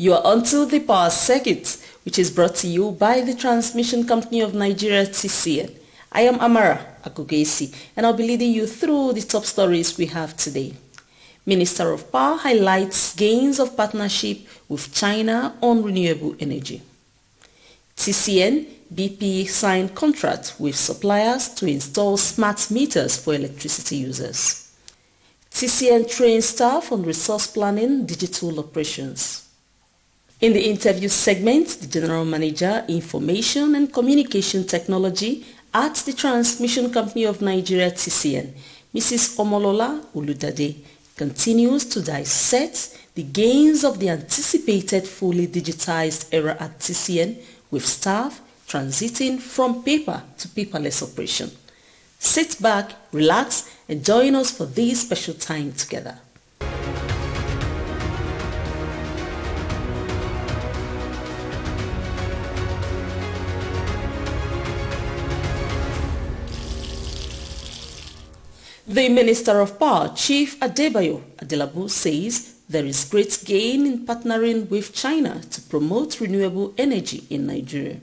You are onto the Power Circuit, which is brought to you by the Transmission Company of Nigeria, TCN. I am Amara Akugesi, and I'll be leading you through the top stories we have today. Minister of Power highlights gains of partnership with China on renewable energy. TCN BP signed contract with suppliers to install smart meters for electricity users. TCN trains staff on resource planning, digital operations. In the interview segment, the General Manager, Information and Communication Technology at the Transmission Company of Nigeria, TCN, Mrs. Omolola Oludade, continues to dissect the gains of the anticipated fully digitized era at TCN, with staff transiting from paper to paperless operation. Sit back, relax, and join us for this special time together. The Minister of Power, Chief Adebayo Adelabu, says there is great gain in partnering with China to promote renewable energy in Nigeria.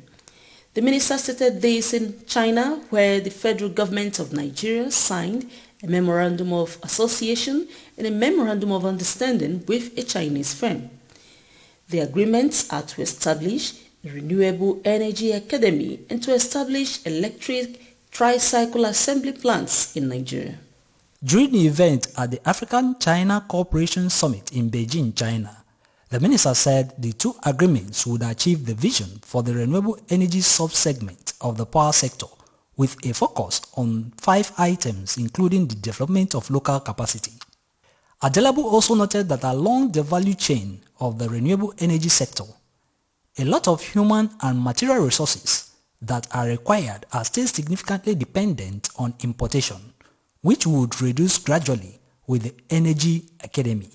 The minister stated this in China, where the federal government of Nigeria signed a memorandum of association and a memorandum of understanding with a Chinese firm. The agreements are to establish a renewable energy academy and to establish electric tricycle assembly plants in Nigeria. During the event at the African-China Cooperation Summit in Beijing, China, the minister said the two agreements would achieve the vision for the renewable energy sub-segment of the power sector, with a focus on 5 items including the development of local capacity. Adelabu also noted that along the value chain of the renewable energy sector, a lot of human and material resources that are required are still significantly dependent on importation, which would reduce gradually with the Energy Academy.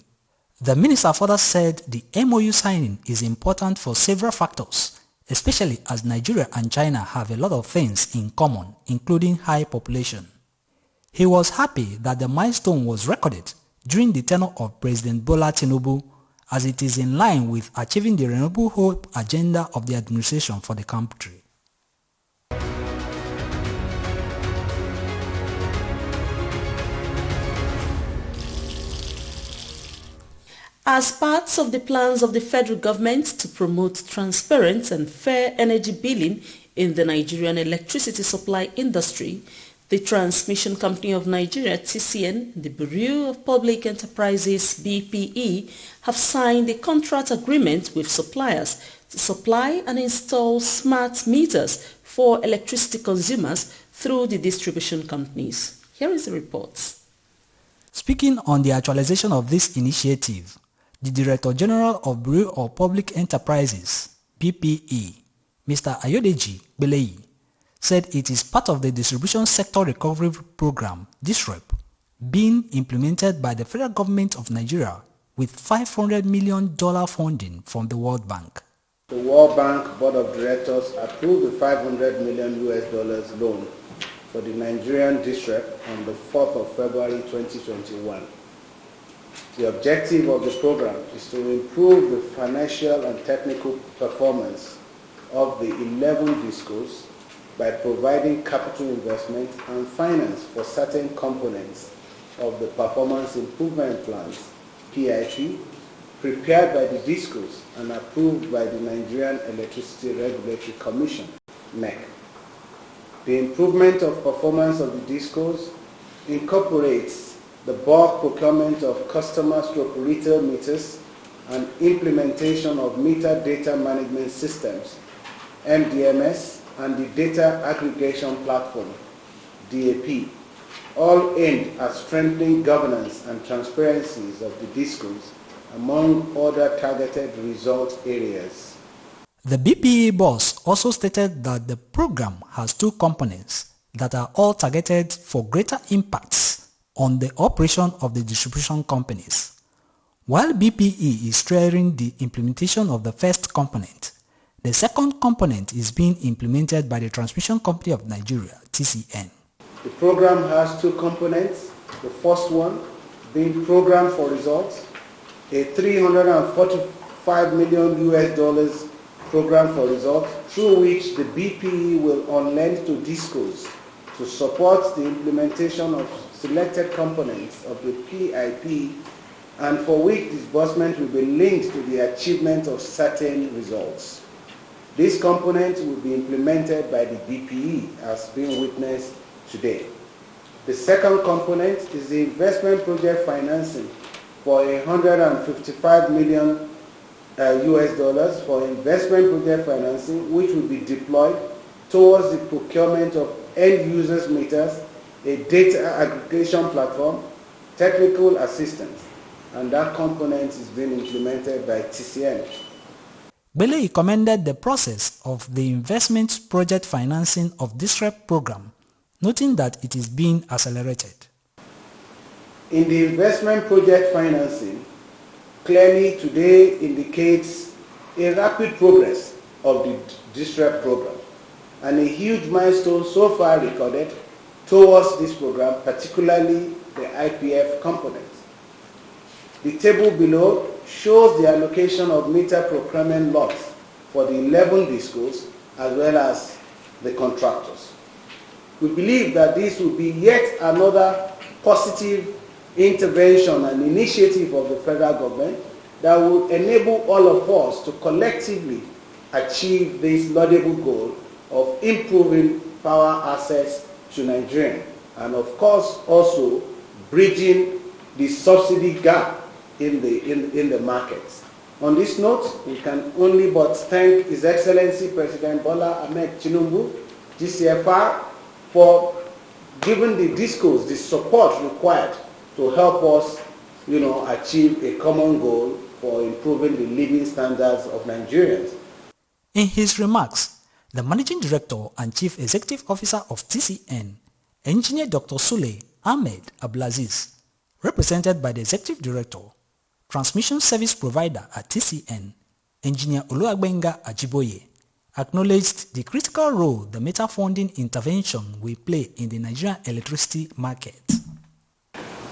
The minister further said the MOU signing is important for several factors, especially as Nigeria and China have a lot of things in common, including high population. He was happy that the milestone was recorded during the tenure of President Bola Tinubu, as it is in line with achieving the Renewable Hope agenda of the administration for the country. As part of the plans of the federal government to promote transparent and fair energy billing in the Nigerian electricity supply industry, the Transmission Company of Nigeria, TCN, and the Bureau of Public Enterprises, BPE, have signed a contract agreement with suppliers to supply and install smart meters for electricity consumers through the distribution companies. Here is the report. Speaking on the actualization of this initiative, the Director General of Bureau of Public Enterprises, BPE, Mr. Ayodeji Beleyi, said it is part of the Distribution Sector Recovery Program, DSREP, being implemented by the Federal Government of Nigeria with $500 million funding from the World Bank. The World Bank Board of Directors approved the $500 million loan for the Nigerian DSREP on the 4th of February 2021. The objective of the program is to improve the financial and technical performance of the 11 DISCOs by providing capital investment and finance for certain components of the Performance Improvement Plans, PIP, prepared by the DISCOs and approved by the Nigerian Electricity Regulatory Commission, NEC. The improvement of performance of the DISCOs incorporates the bulk procurement of customer/retail meters and implementation of meter data management systems, MDMS, and the data aggregation platform, DAP, all aimed at strengthening governance and transparencies of the DISCOs, among other targeted result areas. The BPE boss also stated that the program has 2 components that are all targeted for greater impacts on the operation of the distribution companies. While BPE is steering the implementation of the first component, the second component is being implemented by the Transmission Company of Nigeria, TCN. The program has 2 components. The first one being Program for Results, a $345 $5 million program for results, through which the BPE will on-lend to DISCOs to support the implementation of selected components of the PIP, and for which disbursement will be linked to the achievement of certain results. These components will be implemented by the BPE as being witnessed today. The second component is the investment project financing for $155 million for investment project financing, which will be deployed towards the procurement of end users meters, a data aggregation platform, technical assistance, and that component is being implemented by TCN. Bele commended the process of the investment project financing of this REP program, noting that it is being accelerated. In the investment project financing, clearly today indicates a rapid progress of the DSTV program and a huge milestone so far recorded towards this program, particularly the IPF component. The table below shows the allocation of meter procurement lots for the 11 DISCOs as well as the contractors. We believe that this will be yet another positive intervention and initiative of the federal government that will enable all of us to collectively achieve this laudable goal of improving power access to Nigeria, and of course also bridging the subsidy gap in the markets. On this note, we can only but thank His Excellency President Bola Ahmed Tinubu, GCFR, for giving the DISCOs the support required to help us, achieve a common goal for improving the living standards of Nigerians. In his remarks, the Managing Director and Chief Executive Officer of TCN, Engineer Dr. Sule Ahmed Abdulaziz, represented by the Executive Director, Transmission Service Provider at TCN, Engineer Oluwagbenga Ajiboye, acknowledged the critical role the meter funding intervention will play in the Nigerian electricity market.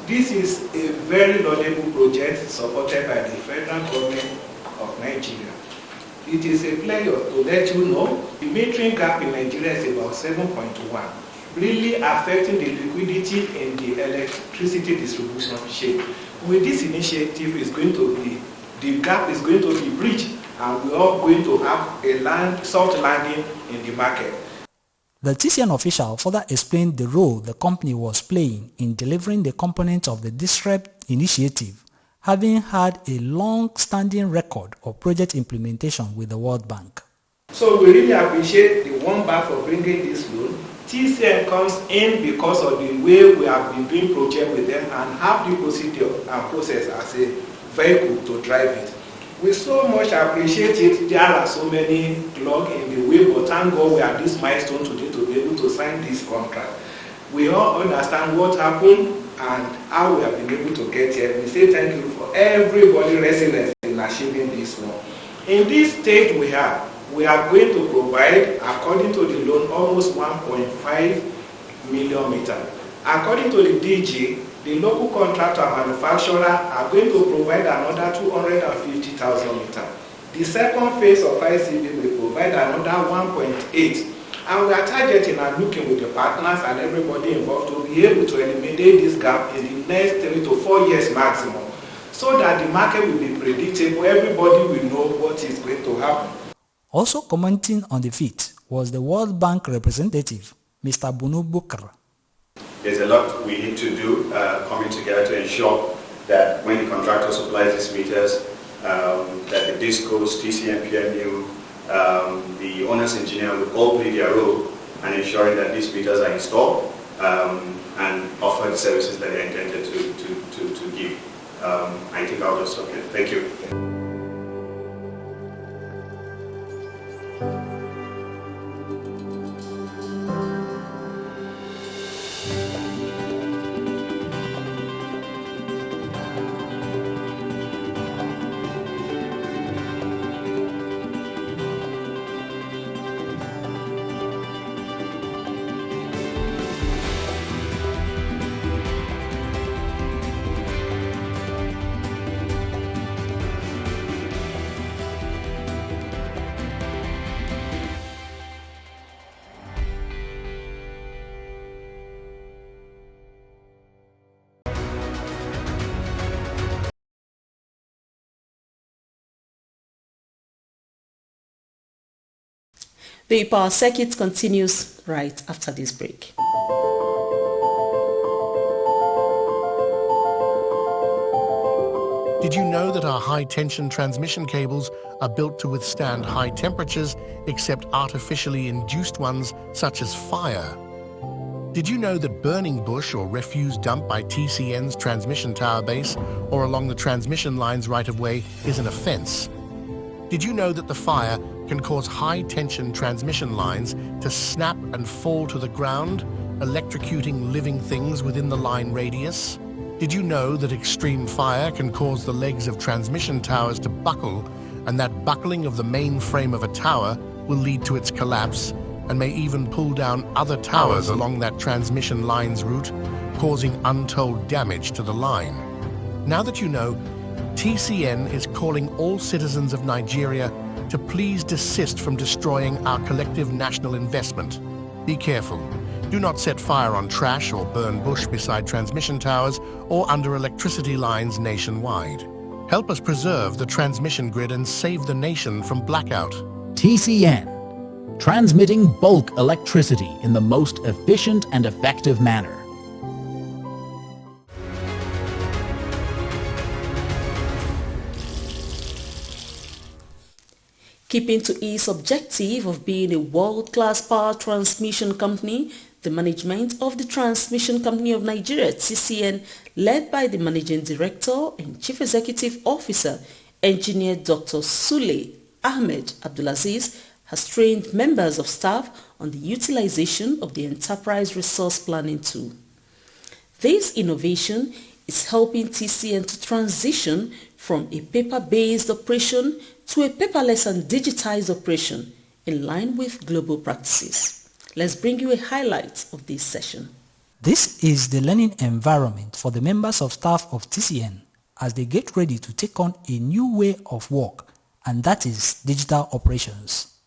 This is a very laudable project supported by the federal government of Nigeria. It is a pleasure to let you know the metering gap in Nigeria is about 7.1, really affecting the liquidity in the electricity distribution chain. With this initiative, the gap is going to be bridged, and we are going to have a soft landing in the market. The TCN official further explained the role the company was playing in delivering the components of the DSTV initiative, having had a long-standing record of project implementation with the World Bank. So we really appreciate the World Bank for bringing this loan. TCN comes in because of the way we have been doing project with them and have the procedure and process as a vehicle to drive it. We so much appreciate it. There are so many clogs in the way, but thank God we are this milestone today to be able to sign this contract. We all understand what happened and how we have been able to get here. We say thank you for everybody's resilience in achieving this one. In this stage we are going to provide, according to the loan, almost 1.5 million meters. According to the DG, the local contractor and manufacturer are going to provide another 250,000 meters. The second phase of ICB will provide another 1.8. And we are targeting and looking with the partners and everybody involved to be able to eliminate this gap in the next 3 to 4 years maximum, so that the market will be predictable, everybody will know what is going to happen. Also commenting on the feat was the World Bank representative, Mr. Bunu Bukar. There's a lot we need to do coming together to ensure that when the contractor supplies these meters, that the DISCOs, TCN, PMU, the owner's engineer will all play their role in ensuring that these meters are installed and offer the services that they're intended to give. I think I'll just stop here. Thank you. The Power Circuit continues right after this break. Did you know that our high-tension transmission cables are built to withstand high temperatures, except artificially induced ones such as fire? Did you know that burning bush or refuse dumped by TCN's transmission tower base or along the transmission line's right-of-way is an offence? Did you know that the fire can cause high-tension transmission lines to snap and fall to the ground, electrocuting living things within the line radius? Did you know that extreme fire can cause the legs of transmission towers to buckle, and that buckling of the main frame of a tower will lead to its collapse and may even pull down other towers along that transmission line's route, causing untold damage to the line? Now that you know, TCN is calling all citizens of Nigeria to please desist from destroying our collective national investment. Be careful. Do not set fire on trash or burn bush beside transmission towers or under electricity lines nationwide. Help us preserve the transmission grid and save the nation from blackout. TCN, transmitting bulk electricity in the most efficient and effective manner. Keeping to its objective of being a world-class power transmission company, the management of the Transmission Company of Nigeria, TCN, led by the Managing Director and Chief Executive Officer, Engineer Dr. Sule Ahmed Abdulaziz, has trained members of staff on the utilization of the Enterprise Resource Planning tool. This innovation is helping TCN to transition from a paper-based operation to a paperless and digitized operation in line with global practices. Let's bring you a highlight of this session. This is the learning environment for the members of staff of TCN as they get ready to take on a new way of work, and that is digital operations.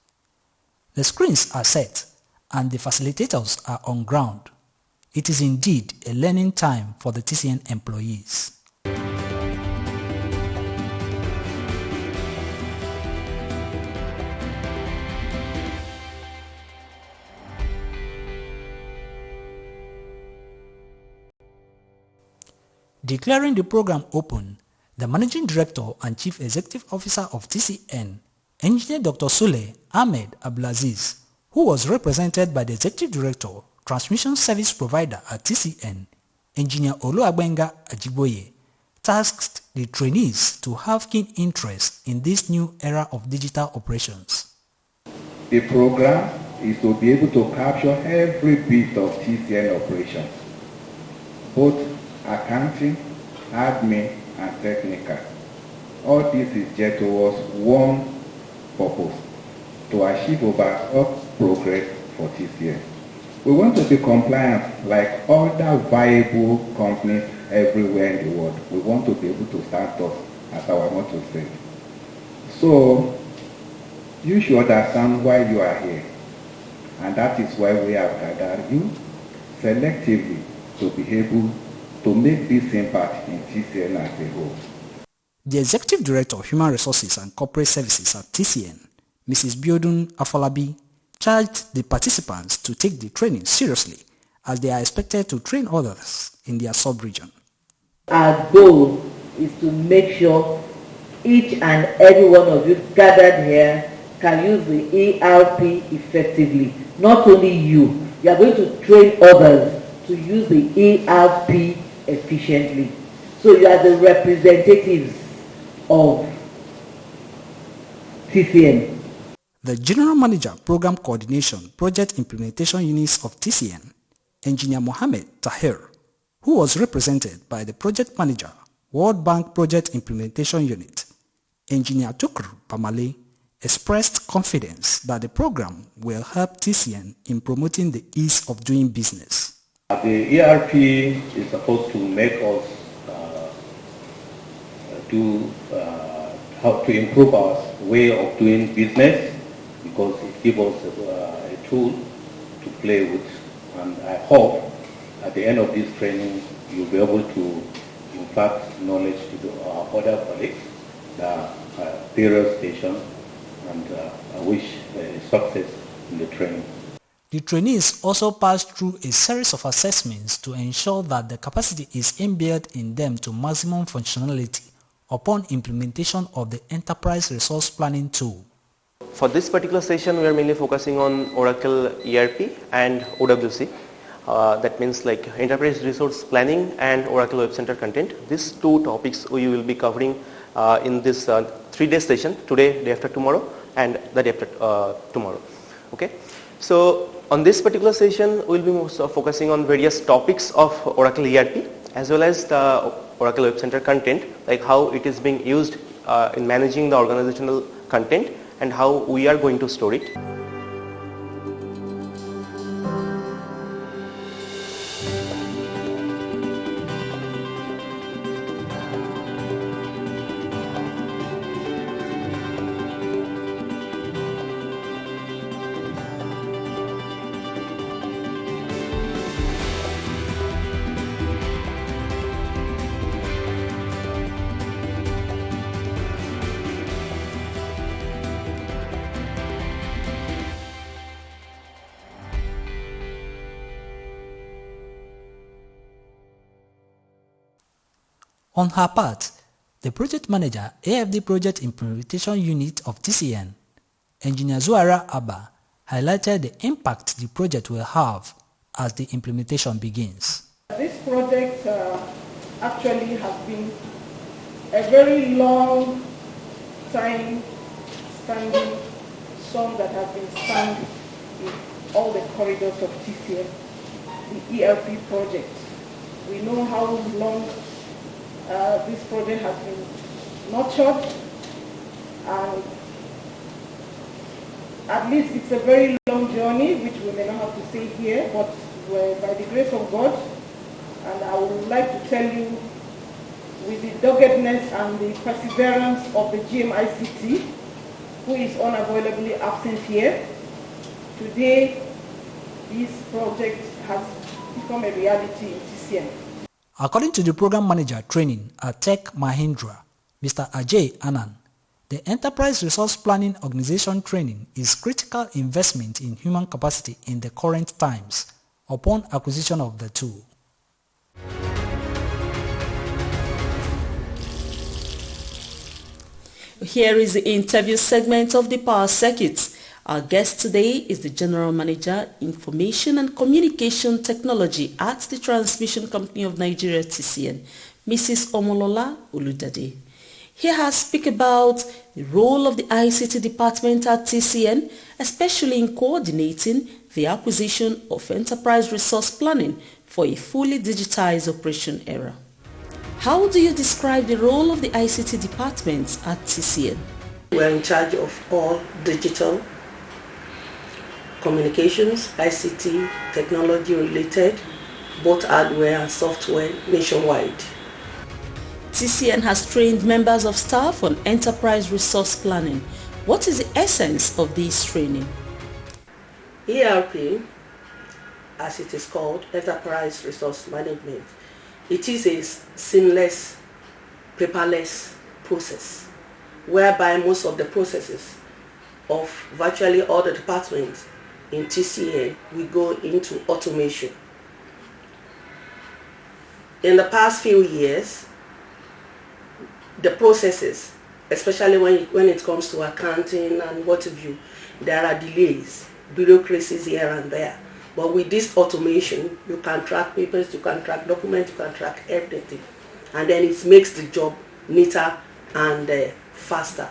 The screens are set and the facilitators are on ground. It is indeed a learning time for the TCN employees. Declaring the program open, the Managing Director and Chief Executive Officer of TCN, Engineer Dr. Sule Ahmed Abdulaziz, who was represented by the Executive Director, Transmission Service Provider at TCN, Engineer Oluagbenga Ajiboye, tasked the trainees to have keen interest in this new era of digital operations. The program is to be able to capture every bit of TCN operations, both accounting, admin, and technical. All this is geared towards one purpose, to achieve overall progress for TCN. We want to be compliant like other viable companies everywhere in the world. We want to be able to stand up, as our motto says. So, you should understand why you are here. And that is why we have gathered you selectively to be able to make this impact in TCN as a whole. The Executive Director of Human Resources and Corporate Services at TCN, Mrs. Biodun Afolabi, charged the participants to take the training seriously as they are expected to train others in their sub-region. Our goal is to make sure each and every one of you gathered here can use the ERP effectively. Not only you are going to train others to use the ERP efficiently. So you are the representatives of TCN. The General Manager, Program Coordination, Project Implementation Units of TCN, Engineer Mohammed Tahir, who was represented by the Project Manager, World Bank Project Implementation Unit, Engineer Tukur Pamale, expressed confidence that the program will help TCN in promoting the ease of doing business. The ERP is supposed to make us how to improve our way of doing business, because it gives us a tool to play with. And I hope at the end of this training you'll be able to impart knowledge to our other colleagues that are various stations, and I wish success in the training. The trainees also passed through a series of assessments to ensure that the capacity is inbuilt in them to maximum functionality upon implementation of the Enterprise Resource Planning tool. For this particular session, we are mainly focusing on Oracle ERP and OWC. That means like Enterprise Resource Planning and Oracle Web Center content. These two topics we will be covering in this 3-day session, today, day after tomorrow, and the day after tomorrow. Okay. So on this particular session, we will be most focusing on various topics of Oracle ERP as well as the Oracle Web Center content, like how it is being used in managing the organizational content and how we are going to store it. On her part, the project manager, AFD Project Implementation Unit of TCN, Engineer Zuara Abba, highlighted the impact the project will have as the implementation begins. This project actually has been a very long time standing song that has been sung in all the corridors of TCN, the ERP project. We know how long this project has been nurtured, and at least it's a very long journey, which we may not have to say here, but by the grace of God, and I would like to tell you, with the doggedness and the perseverance of the GMICT, who is unavoidably absent here, today this project has become a reality in TCN. According to the program manager training at Tech Mahindra, Mr. Ajay Anand, the Enterprise Resource Planning Organization training is critical investment in human capacity in the current times upon acquisition of the tool. Here is the interview segment of the Power Circuit. Our guest today is the General Manager, Information and Communication Technology at the Transmission Company of Nigeria, TCN, Mrs. Omolola Oludade. Here has speak about the role of the ICT department at TCN, especially in coordinating the acquisition of enterprise resource planning for a fully digitized operation era. How do you describe the role of the ICT department at TCN? We are in charge of all digital communications, ICT, technology related, both hardware and software nationwide. TCN has trained members of staff on enterprise resource planning. What is the essence of this training? ERP, as it is called, Enterprise Resource Management, it is a seamless, paperless process whereby most of the processes of virtually all the departments in TCN we go into automation. In the past few years, the processes, especially when it comes to accounting and what have you, there are delays, bureaucracies here and there. But with this automation, you can track papers, you can track documents, you can track everything. And then it makes the job neater and faster.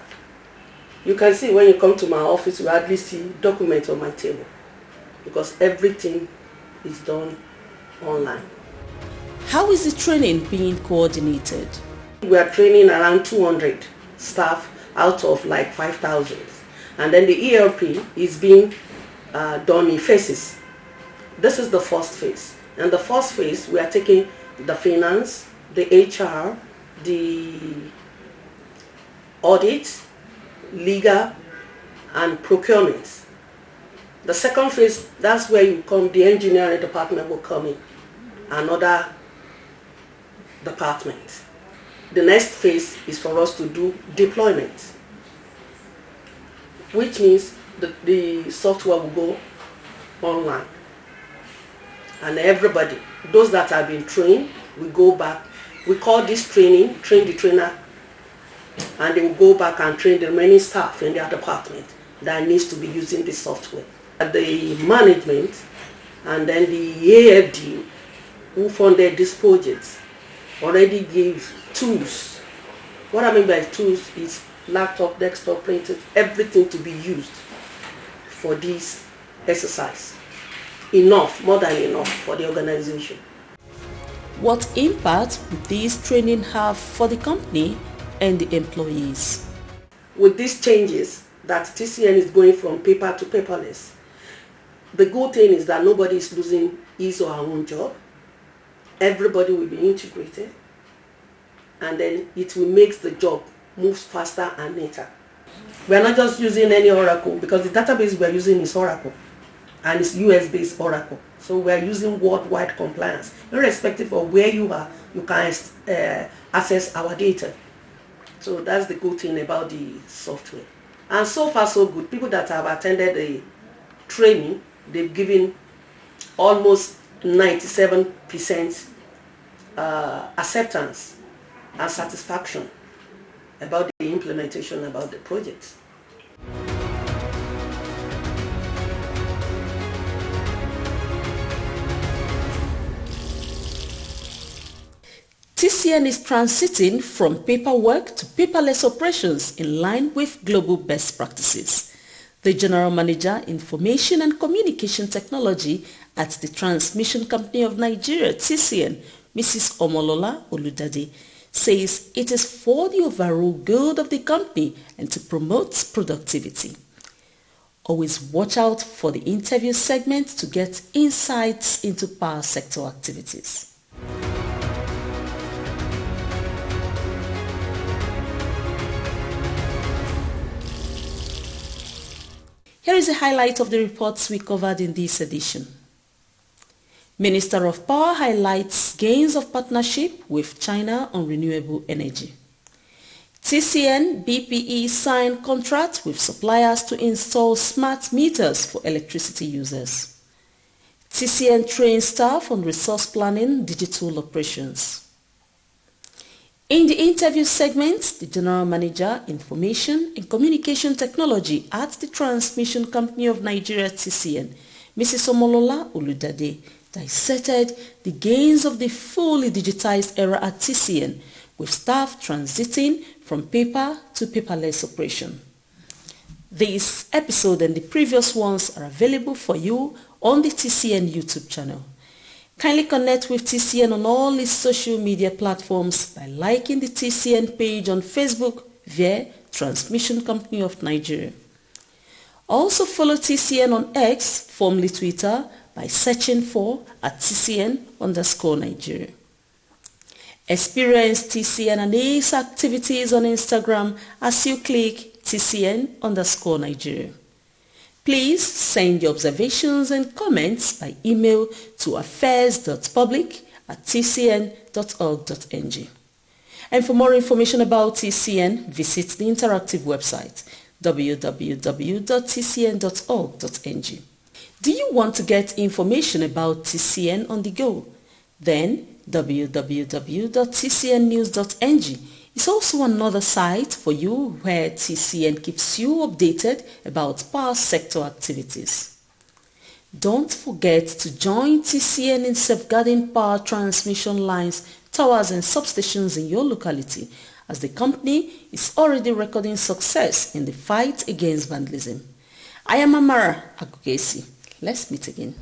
You can see when you come to my office, you hardly see documents on my table because everything is done online. How is the training being coordinated? We are training around 200 staff out of like 5,000. And then the ERP is being done in phases. This is the first phase. And the first phase, we are taking the finance, the HR, the audit, legal, and procurement. The second phase, that's where you come, the engineering department will come in, another department. The next phase is for us to do deployment, which means the software will go online. And everybody, those that have been trained, will go back. We call this training, train the trainer, and they will go back and train the remaining staff in their department that needs to be using the software. The management and then the AFD who funded this project already gave tools. What I mean by tools is laptop, desktop, printers, everything to be used for this exercise. Enough, more than enough for the organization. What impact would this training have for the company and the employees? With these changes that TCN is going from paper to paperless, the good thing is that nobody is losing his or her own job. Everybody will be integrated, and then it will make the job move faster and neater. We are not just using any Oracle, because the database we are using is Oracle, and it's US-based Oracle. So we are using worldwide compliance. Irrespective of where you are, you can access our data. So that's the good thing about the software. And so far so good. People that have attended the training, they've given almost 97% acceptance and satisfaction about the implementation about the project. TCN is transiting from paperwork to paperless operations in line with global best practices. The General Manager, Information and Communication Technology at the Transmission Company of Nigeria, TCN, Mrs. Omolola Oludade, says it is for the overall good of the company and to promote productivity. Always watch out for the interview segment to get insights into power sector activities. Here is a highlight of the reports we covered in this edition. Minister of Power highlights gains of partnership with China on renewable energy. TCN BPE signed contracts with suppliers to install smart meters for electricity users. TCN trains staff on resource planning, digital operations. In the interview segment, the General Manager, Information and Communication Technology at the Transmission Company of Nigeria, TCN, Mrs. Omolola Oludade, dissected the gains of the fully digitized era at TCN, with staff transiting from paper to paperless operation. This episode and the previous ones are available for you on the TCN YouTube channel. Kindly connect with TCN on all its social media platforms by liking the TCN page on Facebook via Transmission Company of Nigeria. Also follow TCN on X, formerly Twitter, by searching for @TCN_Nigeria. Experience TCN and its activities on Instagram as you click TCN_Nigeria. Please send your observations and comments by email to affairs.public@tcn.org.ng. And for more information about TCN, visit the interactive website www.tcn.org.ng. Do you want to get information about TCN on the go? Then www.tcnnews.ng is also another site for you where TCN keeps you updated about power sector activities. Don't forget to join TCN in safeguarding power transmission lines, towers and substations in your locality, as the company is already recording success in the fight against vandalism. I am Amara Agugesi. Let's meet again.